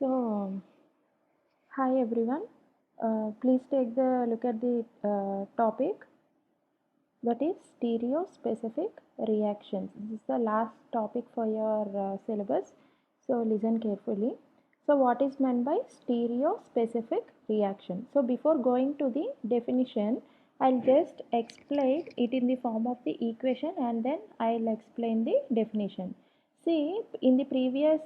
So, hi everyone. Please take the look at the topic, that is stereospecific reactions. This is the last topic for your syllabus. So listen carefully. So what is meant by stereospecific reaction? So before going to the definition, I'll just explain it in the form of the equation and then I'll explain the definition. See, in the previous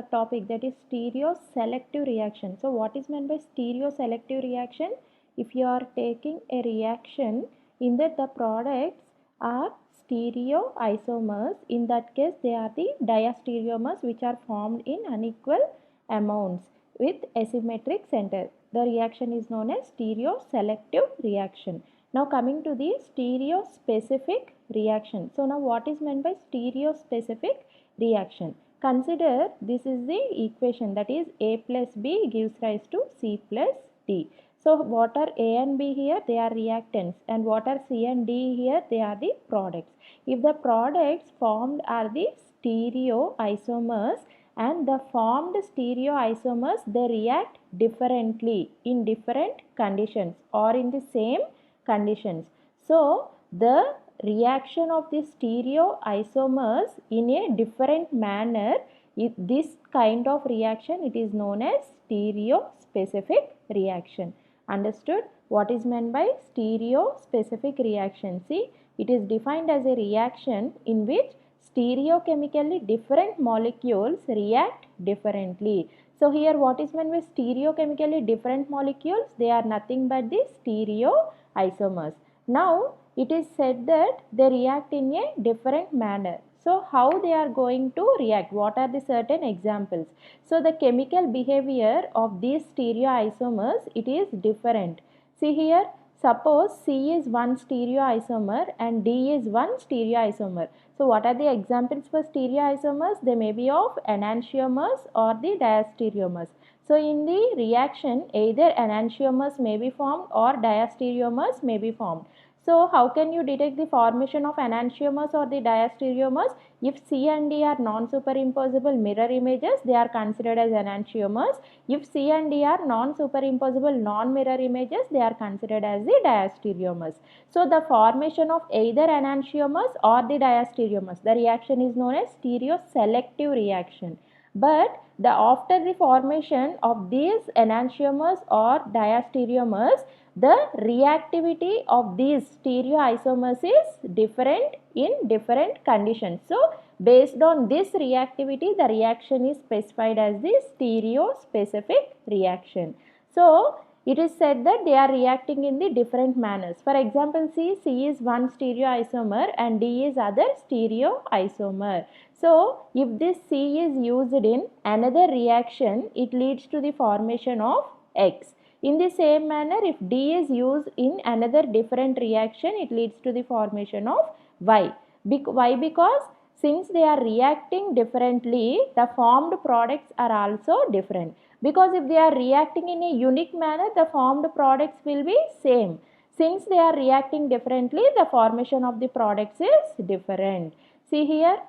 topic, that is stereoselective reaction. So what is meant by stereoselective reaction? If you are taking a reaction in that the products are stereoisomers, in that case they are the diastereomers which are formed in unequal amounts with asymmetric center. The reaction is known as stereoselective reaction. Now coming to the stereospecific reaction. So now what is meant by stereospecific reaction? Consider this is the equation, that is A plus B gives rise to C plus D. So what are A and B here? They are reactants, and what are C and D here? They are the products. If the products formed are the stereoisomers, and the formed stereoisomers, they react differently in different conditions or in the same conditions. So the reaction of the stereoisomers in a different manner, this kind of reaction, it is known as stereospecific reaction. Understood? What is meant by stereospecific reaction? See, it is defined as a reaction in which stereochemically different molecules react differently. So here what is meant by stereochemically different molecules? They are nothing but the stereoisomers. Now it is said that they react in a different manner. So how they are going to react? What are the certain examples? So the chemical behavior of these stereoisomers, it is different. See here, suppose C is one stereoisomer and D is one stereoisomer. So what are the examples for stereoisomers? They may be of enantiomers or the diastereomers. So in the reaction, either enantiomers may be formed or diastereomers may be formed. So how can you detect the formation of enantiomers or the diastereomers? If C and D are non-superimposable mirror images, they are considered as enantiomers. If C and D are non-superimposable non-mirror images, they are considered as the diastereomers. So the formation of either enantiomers or the diastereomers, the reaction is known as stereoselective reaction. But after the formation of these enantiomers or diastereomers, the reactivity of these stereoisomers is different in different conditions. So based on this reactivity, the reaction is specified as the stereospecific reaction. So it is said that they are reacting in the different manners. For example, C is one stereoisomer and D is other stereoisomer. So if this C is used in another reaction, it leads to the formation of X. In the same manner, if D is used in another different reaction, it leads to the formation of Y. Why? Because since they are reacting differently, the formed products are also different. Because if they are reacting in a unique manner, the formed products will be same. Since they are reacting differently, the formation of the products is different. See here,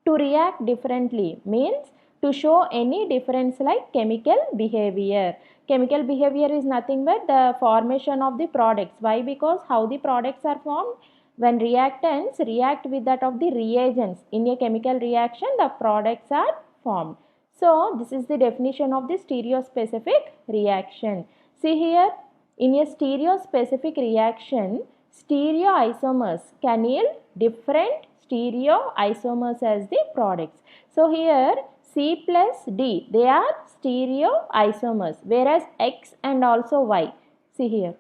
to react differently means to show any difference like chemical behavior. Chemical behavior is nothing but the formation of the products. Why? Because how the products are formed? When reactants react with that of the reagents in a chemical reaction, the products are formed. So this is the definition of the stereospecific reaction. See here, in a stereospecific reaction, stereoisomers can yield different stereoisomers as the products. So here C plus D, they are stereoisomers, whereas X and also Y. See here,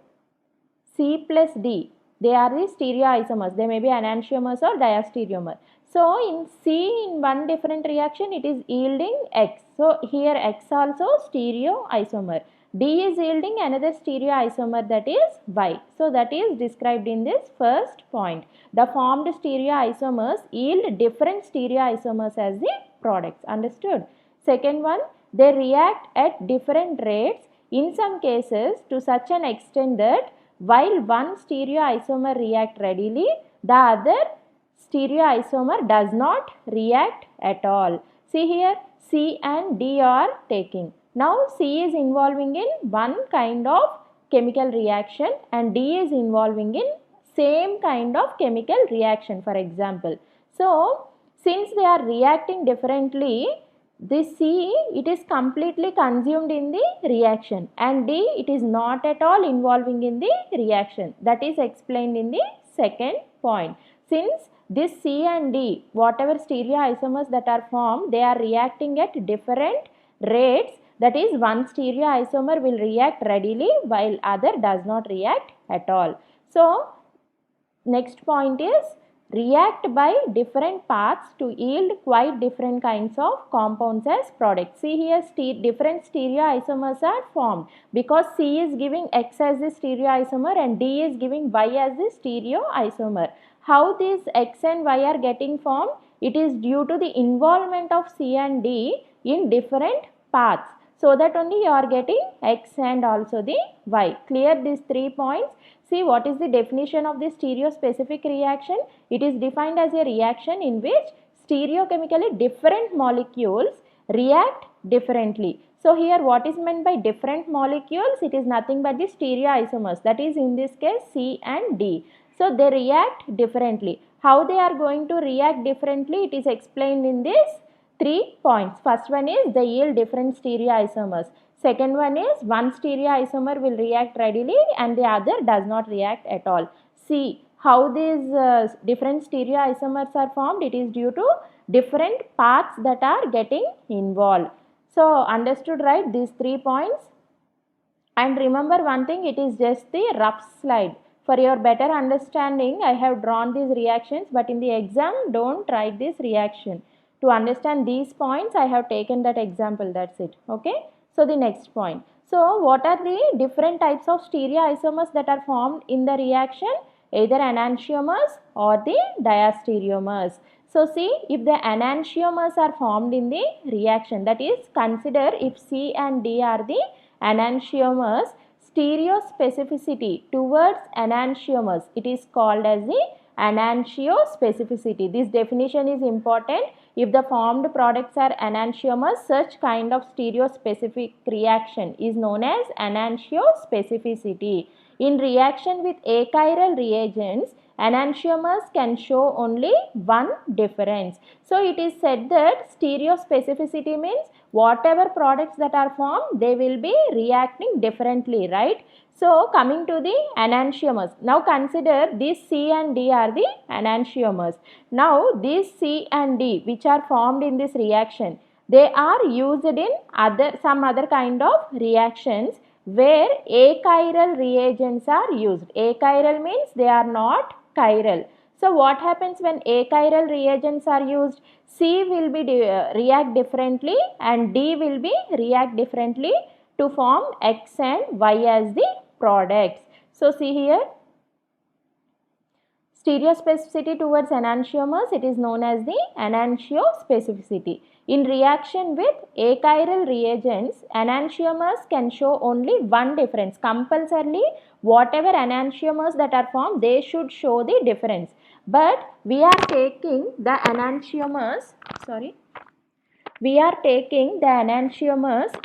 C plus D, they are the stereoisomers. They may be enantiomers or diastereomer. So in C, in one different reaction, it is yielding X. So here X also stereoisomer. D is yielding another stereoisomer, that is Y. So that is described in this first point. The formed stereoisomers yield different stereoisomers as the products. Understood? Second one, they react at different rates, in some cases to such an extent that while one stereoisomer react readily, the other stereoisomer does not react at all. See here, C and D are taking. Now C is involving in one kind of chemical reaction and D is involving in same kind of chemical reaction, for example. So since they are reacting differently, this C, it is completely consumed in the reaction and D, it is not at all involving in the reaction. That is explained in the second point. Since this C and D, whatever stereoisomers that are formed, they are reacting at different rates. That is, one stereoisomer will react readily while other does not react at all. So next point is react by different paths to yield quite different kinds of compounds as products. See here, different stereoisomers are formed because C is giving X as the stereoisomer and D is giving Y as the stereoisomer. How these X and Y are getting formed? It is due to the involvement of C and D in different paths. So that only you are getting X and also the Y. Clear these 3 points. See, what is the definition of this stereospecific reaction? It is defined as a reaction in which stereochemically different molecules react differently. So here what is meant by different molecules? It is nothing but the stereoisomers, that is in this case C and D. So they react differently. How they are going to react differently? It is explained in this 3 points. First one is they yield different stereoisomers. Second one is one stereoisomer will react readily and the other does not react at all. See how these different stereoisomers are formed. It is due to different paths that are getting involved. So understood, right, these 3 points? And remember one thing, it is just the rough slide. For your better understanding, I have drawn these reactions, but in the exam, don't write this reaction. To understand these points, I have taken that example, that's it. Okay. So the next point. So what are the different types of stereoisomers that are formed in the reaction? Either enantiomers or the diastereomers. So see, if the enantiomers are formed in the reaction, that is, consider if C and D are the enantiomers, stereospecificity towards enantiomers, it is called as the enantiospecificity. This definition is important. If the formed products are enantiomers, such kind of stereospecific reaction is known as enantiospecificity. In reaction with achiral reagents, enantiomers can show only one difference. So it is said that stereospecificity means whatever products that are formed, they will be reacting differently, right? So coming to the enantiomers. Now consider these C and D are the enantiomers. Now these C and D which are formed in this reaction, they are used in some other kind of reactions where achiral reagents are used. Achiral means they are not chiral. So what happens when achiral reagents are used? C will be react differently and D will be react differently to form X and Y as the products. So see here, stereospecificity towards enantiomers, it is known as the enantiospecificity. In reaction with achiral reagents, enantiomers can show only one difference. Compulsorily, whatever enantiomers that are formed, they should show the difference. But we are taking the enantiomers,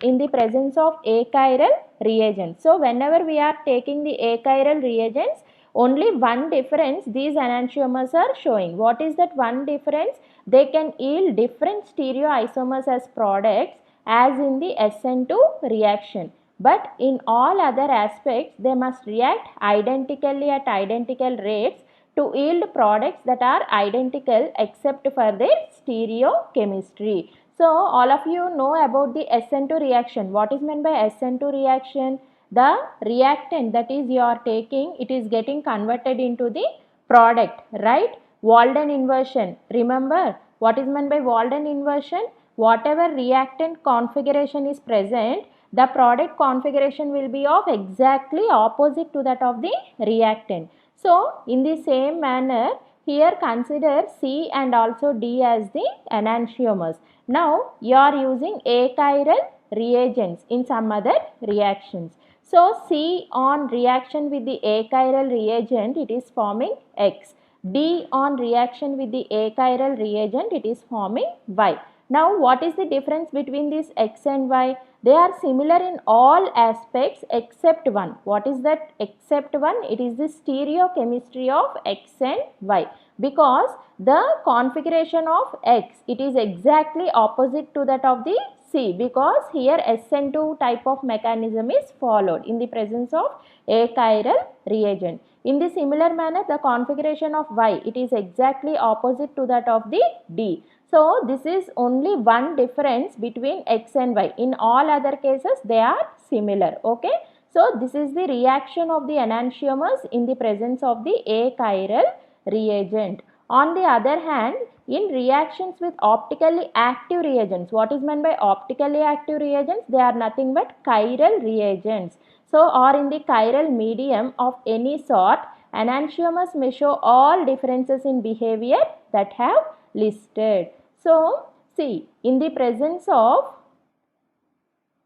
in the presence of achiral reagents. So whenever we are taking the achiral reagents, only one difference these enantiomers are showing. What is that one difference? They can yield different stereoisomers as products as in the SN2 reaction. But in all other aspects, they must react identically at identical rates to yield products that are identical except for their stereochemistry. So all of you know about the SN2 reaction. What is meant by SN2 reaction? The reactant that is you are taking, it is getting converted into the product, right? Walden inversion. Remember what is meant by Walden inversion? Whatever reactant configuration is present, the product configuration will be of exactly opposite to that of the reactant. So in the same manner, here consider C and also D as the enantiomers. Now you are using achiral reagents in some other reactions. So C on reaction with the achiral reagent, it is forming X. D on reaction with the achiral reagent, it is forming Y. Now what is the difference between this X and Y? They are similar in all aspects except one. What is that except one? It is the stereochemistry of X and Y, because the configuration of X, it is exactly opposite to that of the C, because here SN2 type of mechanism is followed in the presence of achiral reagent. In the similar manner, the configuration of Y, it is exactly opposite to that of the D. So this is only one difference between X and Y. In all other cases, they are similar. Okay. So this is the reaction of the enantiomers in the presence of the achiral reagent. On the other hand, in reactions with optically active reagents, what is meant by optically active reagents? They are nothing but chiral reagents. So, or in the chiral medium of any sort, enantiomers may show all differences in behavior that have listed. So, see, in the presence of,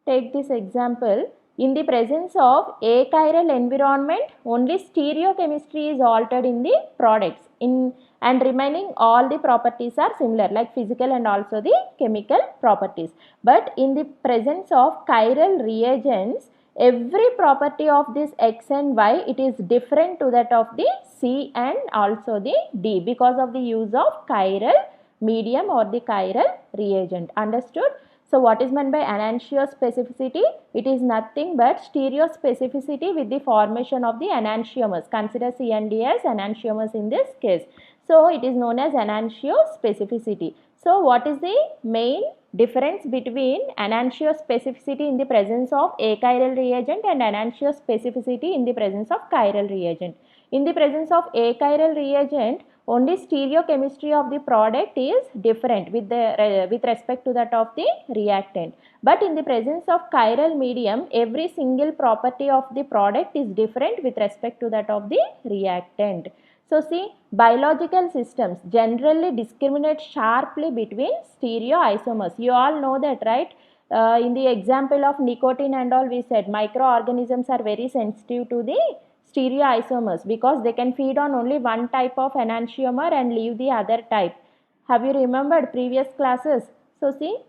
take this example, in the presence of achiral environment, only stereochemistry is altered in the products, and remaining all the properties are similar, like physical and also the chemical properties. But in the presence of chiral reagents, every property of this X and Y, it is different to that of the C and also the D, because of the use of chiral medium or the chiral reagent. Understood? So what is meant by enantiospecificity? It is nothing but stereospecificity with the formation of the enantiomers. Consider C and D as enantiomers in this case. So it is known as enantiospecificity. So what is the main difference between enantiospecificity in the presence of achiral reagent and enantiospecificity in the presence of chiral reagent? In the presence of achiral reagent, only stereochemistry of the product is different with respect to that of the reactant. But in the presence of chiral medium, every single property of the product is different with respect to that of the reactant. So see, biological systems generally discriminate sharply between stereoisomers. You all know that, right? In the example of nicotine and all, we said microorganisms are very sensitive to the stereoisomers because they can feed on only one type of enantiomer and leave the other type. Have you remembered previous classes? So see,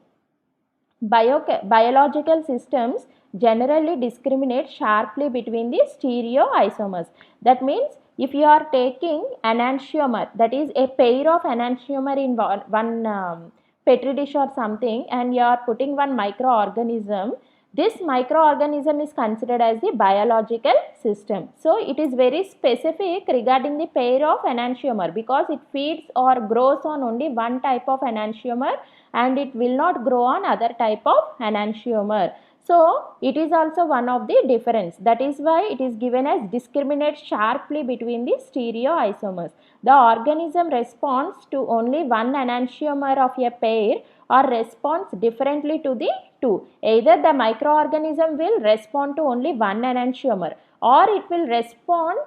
biological systems generally discriminate sharply between the stereoisomers. That means if you are taking enantiomer, that is a pair of enantiomer in one petri dish or something, and you are putting one microorganism, this microorganism is considered as the biological system. So it is very specific regarding the pair of enantiomer, because it feeds or grows on only one type of enantiomer and it will not grow on other type of enantiomer. So it is also one of the difference. That is why it is given as discriminate sharply between the stereoisomers. The organism responds to only one enantiomer of a pair or responds differently to the two. Either the microorganism will respond to only one enantiomer, or it will respond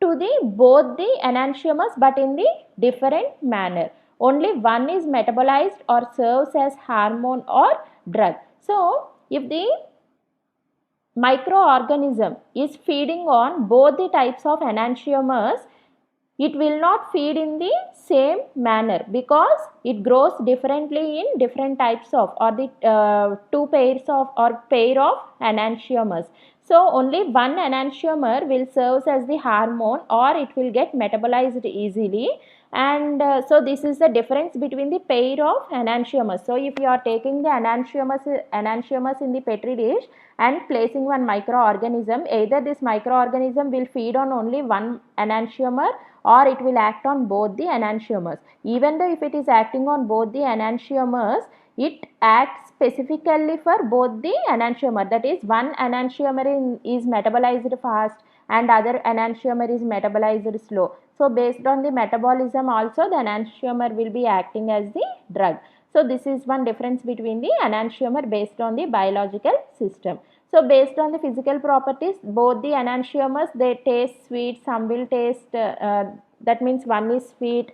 to the both the enantiomers but in the different manner. Only one is metabolized or serves as hormone or drug. So if the microorganism is feeding on both the types of enantiomers, it will not feed in the same manner because it grows differently in different types of, or the two pairs of or pair of enantiomers. So only one enantiomer will serve as the hormone, or it will get metabolized easily, and so this is the difference between the pair of enantiomers. So if you are taking the enantiomers in the petri dish and placing one microorganism, either this microorganism will feed on only one enantiomer or it will act on both the enantiomers. Even though if it is acting on both the enantiomers, it acts specifically for both the enantiomer. That is, one enantiomer is metabolized fast and other enantiomer is metabolized slow. So based on the metabolism also, the enantiomer will be acting as the drug. So this is one difference between the enantiomer based on the biological system. So based on the physical properties, both the enantiomers, they taste sweet, some will taste, that means one is sweet,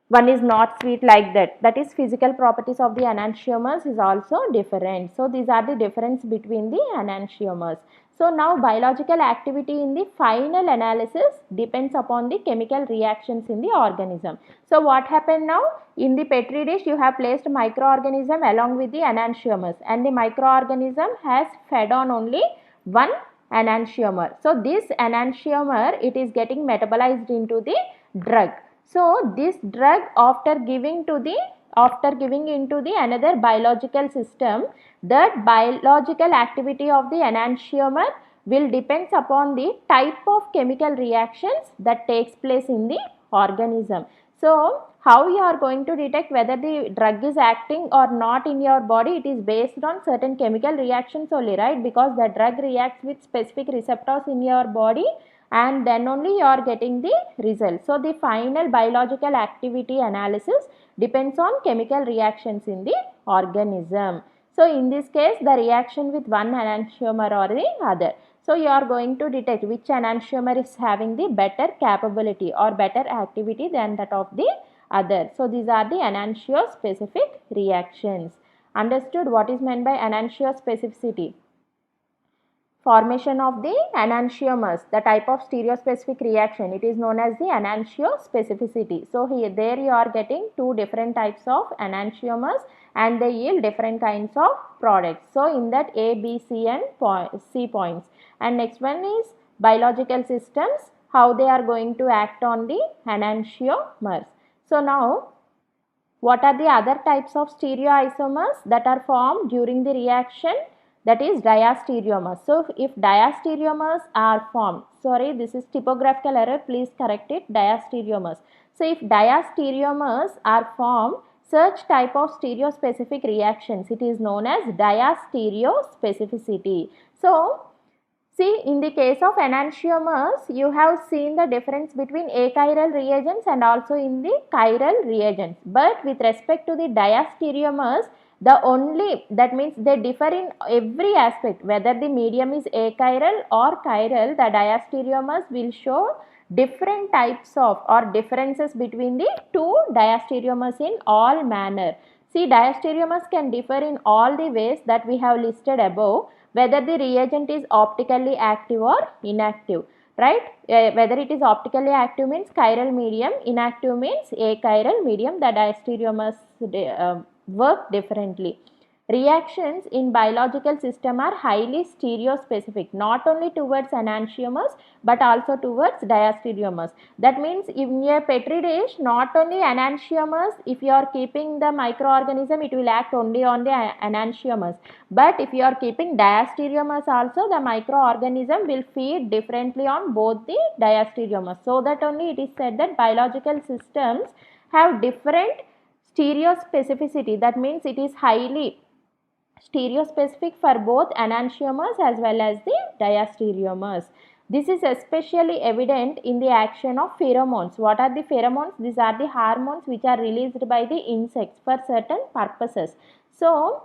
one is not sweet, like that. That is, physical properties of the enantiomers is also different. So these are the difference between the enantiomers. So now biological activity in the final analysis depends upon the chemical reactions in the organism. So what happened now? In the Petri dish you have placed microorganism along with the enantiomers, and the microorganism has fed on only one enantiomer. So this enantiomer, it is getting metabolized into the drug. So this drug after giving into the another biological system, that biological activity of the enantiomer will depends upon the type of chemical reactions that takes place in the organism. So how you are going to detect whether the drug is acting or not in your body? It is based on certain chemical reactions only, right? Because the drug reacts with specific receptors in your body, and then only you are getting the result. So the final biological activity analysis depends on chemical reactions in the organism. So in this case, the reaction with one enantiomer or the other. So you are going to detect which enantiomer is having the better capability or better activity than that of the other. So these are the enantiospecific reactions. Understood what is meant by enantiospecificity? Formation of the enantiomers, the type of stereospecific reaction, it is known as the enantiospecificity. So here there you are getting two different types of enantiomers and they yield different kinds of products. So in that A, B, C and C points. And next one is biological systems, how they are going to act on the enantiomers. So now what are the other types of stereoisomers that are formed during the reaction? That is diastereomers. So if diastereomers are formed, sorry, this is typographical error, please correct it, diastereomers. So if diastereomers are formed, such type of stereospecific reactions, it is known as diastereospecificity. So see, in the case of enantiomers, you have seen the difference between achiral reagents and also in the chiral reagents. But with respect to the diastereomers, that means they differ in every aspect. Whether the medium is achiral or chiral, the diastereomers will show different types of or differences between the two diastereomers in all manner. See, diastereomers can differ in all the ways that we have listed above, whether the reagent is optically active or inactive, right? Whether it is optically active means chiral medium, inactive means achiral medium, the diastereomers work differently. Reactions in biological system are highly stereospecific, not only towards enantiomers but also towards diastereomers. That means in a Petri dish, not only enantiomers, if you are keeping the microorganism, it will act only on the enantiomers. But if you are keeping diastereomers also, the microorganism will feed differently on both the diastereomers. So that only it is said that biological systems have different stereospecificity. That means it is highly stereospecific for both enantiomers as well as the diastereomers. This is especially evident in the action of pheromones. What are the pheromones? These are the hormones which are released by the insects for certain purposes. So,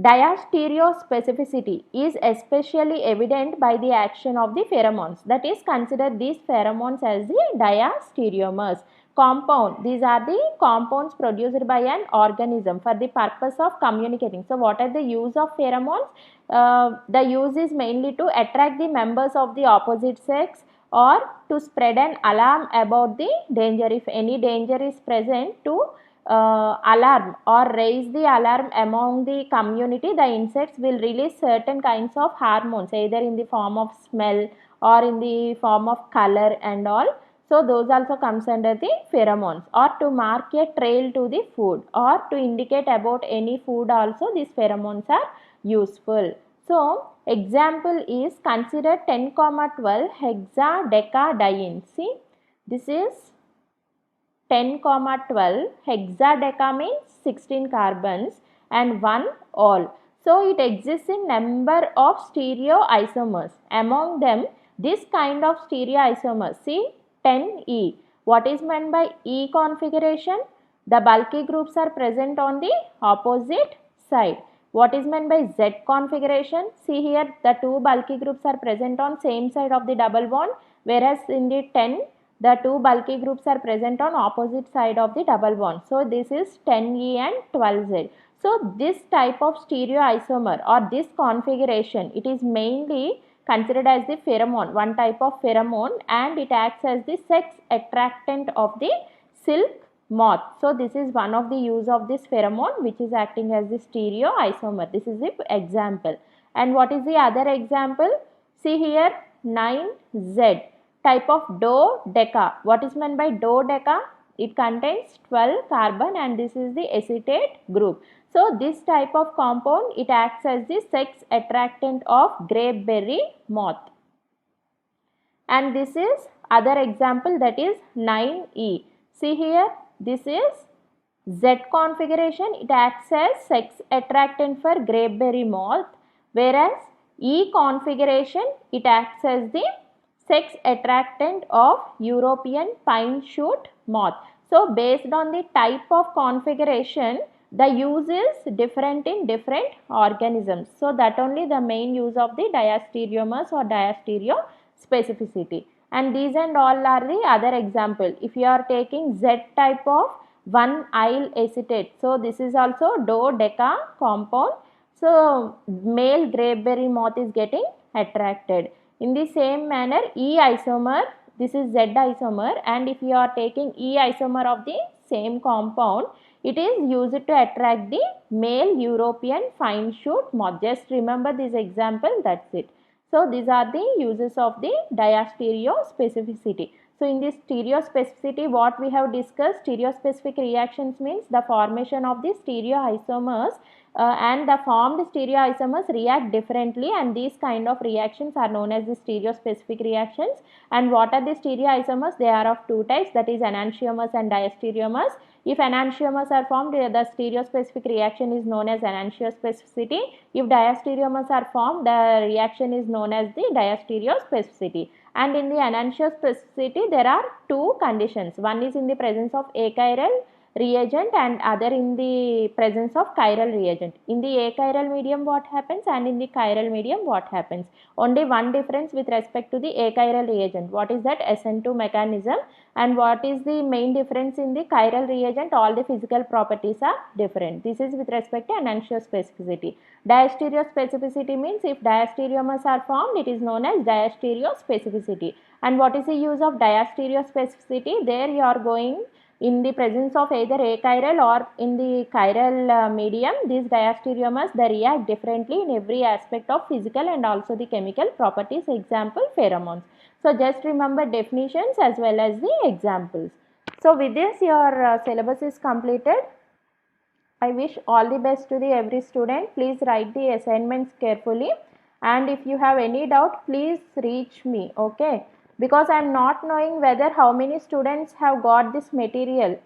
diastereospecificity is especially evident by the action of the pheromones. That is, consider these pheromones as the diastereomers. Compound, these are the compounds produced by an organism for the purpose of communicating. So what are the use of pheromones? The use is mainly to attract the members of the opposite sex or to spread an alarm about the danger. If any danger is present, to alarm or raise the alarm among the community, the insects will release certain kinds of hormones, either in the form of smell or in the form of color and all. So those also comes under the pheromones, or to mark a trail to the food or to indicate about any food also these pheromones are useful. So example is, consider 10,12 hexadecadiene. See, this is 10,12 hexadeca means 16 carbons and 1 all. So it exists in number of stereoisomers. Among them, this kind of stereoisomers, see 10E. What is meant by E configuration? The bulky groups are present on the opposite side. What is meant by Z configuration? See here, the two bulky groups are present on same side of the double bond, whereas in the 10, the two bulky groups are present on opposite side of the double bond. So this is 10E and 12Z. So this type of stereoisomer or this configuration, it is mainly considered as the pheromone, one type of pheromone, and it acts as the sex attractant of the silk moth. So this is one of the use of this pheromone, which is acting as the stereoisomer. This is the example. And what is the other example? See here, 9Z, type of dodeca. What is meant by dodeca? It contains 12 carbon and this is the acetate group. So this type of compound, it acts as the sex attractant of grapeberry moth. And this is other example, that is 9E. See here, this is Z configuration, it acts as sex attractant for grapeberry moth, whereas E configuration, it acts as the sex attractant of European pine shoot moth. So based on the type of configuration, the use is different in different organisms. So that only the main use of the diastereomers or diastereospecificity. And these and all are the other example. If you are taking Z type of 1-yl acetate, so this is also dodeca compound. So male grapeberry moth is getting attracted. In the same manner, E isomer, this is Z isomer, and if you are taking E isomer of the same compound, it is used to attract the male European fine shoot moth. Just remember this example, that's it. So these are the uses of the diastereospecificity. So in this stereospecificity, what we have discussed, stereospecific reactions means the formation of the stereoisomers and the formed stereoisomers react differently, and these kind of reactions are known as the stereospecific reactions. And what are the stereoisomers? They are of two types, that is enantiomers and diastereomers. If enantiomers are formed, the stereospecific reaction is known as enantiospecificity. If diastereomers are formed, the reaction is known as the diastereospecificity. And in the enantiospecificity, there are two conditions. One is in the presence of achiral reagent and other in the presence of chiral reagent. In the achiral medium what happens and in the chiral medium what happens? Only one difference with respect to the achiral reagent. What is that? SN2 mechanism. And what is the main difference in the chiral reagent? All the physical properties are different. This is with respect to enantiospecificity. Diastereospecificity means if diastereomers are formed, it is known as diastereospecificity. And what is the use of diastereospecificity? There you are going in the presence of either achiral or in the chiral medium, these diastereomers, they react differently in every aspect of physical and also the chemical properties. Example, pheromones. So just remember definitions as well as the examples. So with this, your syllabus is completed. I wish all the best to the every student. Please write the assignments carefully, and if you have any doubt, please reach me, okay? Because I am not knowing whether how many students have got this material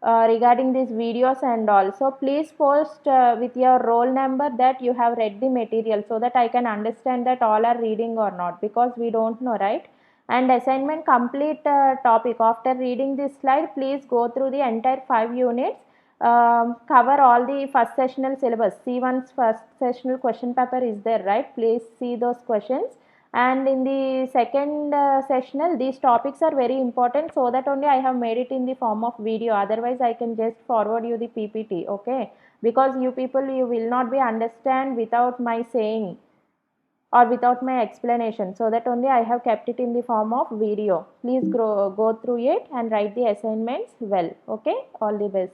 regarding these videos and all. So please post with your roll number that you have read the material, so that I can understand that all are reading or not, because we don't know, right? And assignment complete topic. After reading this slide, please go through the entire 5 units. Cover all the first sessional syllabus. C1's first sessional question paper is there, right? Please see those questions. And in the second sessional, these topics are very important, so that only I have made it in the form of video. Otherwise, I can just forward you the PPT, okay? Because you people, you will not be understand without my saying or without my explanation. So that only I have kept it in the form of video. Please go through it and write the assignments well, okay? All the best.